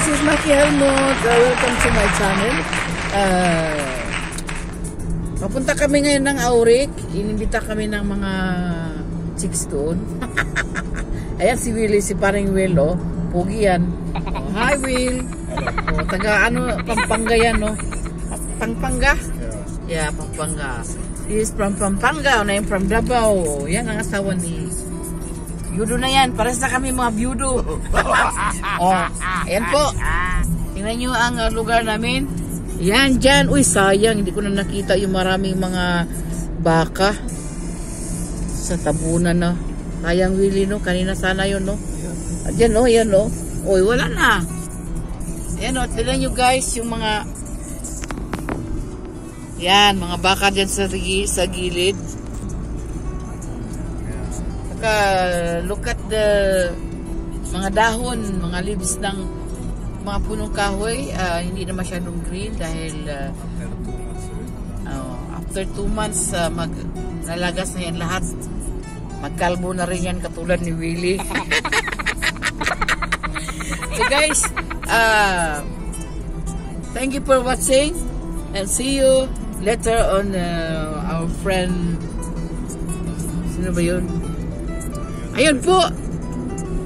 this is Maki Helmut. Welcome to my channel. Papunta kami ngayon ng Auric. Inimbita kami ng mga chicks doon. Ayan si Willie, si paring Will, oh. Pugi yan. Oh, hi Will. Oh, taga ano, Pampanga yan, no? Pampanga? Yeah, Pampanga. He is from Pampanga, and I'm from Davao. Yan ang asawa ni Byudo na yan. Para sa kami mga Byudo. Oh, ayan po. Tingnan nyo ang lugar namin. Yan, dyan. Uy, sayang. Hindi ko na nakita yung maraming mga baka sa tabunan, no? Sayang, Willie, no? Kanina sana yun, no? Dyan, no? Yan, no? Uy, wala na. Ayan, no? Tignan nyo, guys, yung mga yan, mga baka dyan sa gilid. Look at the mga dahon, mga leaves ng mga punong kahoy. Hindi na masyadong green dahil after 2 months nalagas na yan lahat. Magkalbo na rin yan katulad ni Willie. So guys, thank you for watching and see you later on our friend. Sino ba yun? Ayun po.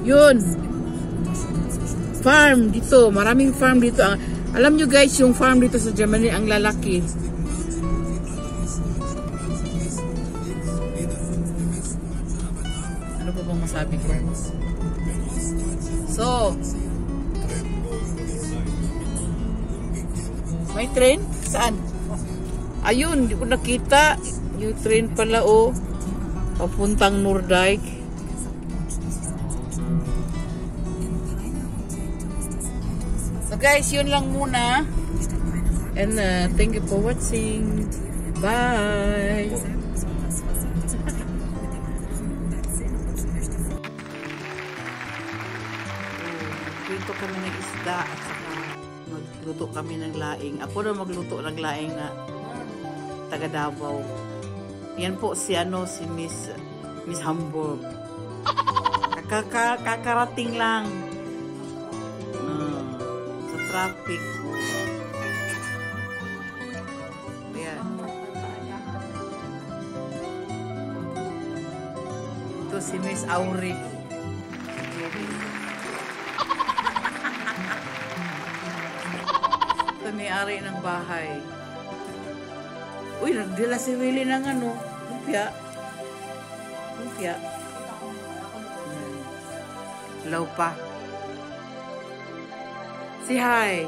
Yun. Farm dito. Maraming farm dito. Alam nyo guys, yung farm dito sa Germany, ang lalaki. Ano pa bang masabi ko? So, may train? Saan? Ayun, hindi ko nakita. Yung train pala, oh. Papuntang Noordijk. So guys, yun lang muna. And thank you for watching. Bye! Dito kami ng isda at saka magluto kami ng laing. Ako na magluto ng laing na taga Davao. Yan po si si Miss Hamburg. Kakarating lang. Traffic. Ayan. Ito si Miss Auric. Ito may-ari ng bahay. Uy, nagdila si Willie ng ano, lumpia. Lumpia. Law pa. Say hi.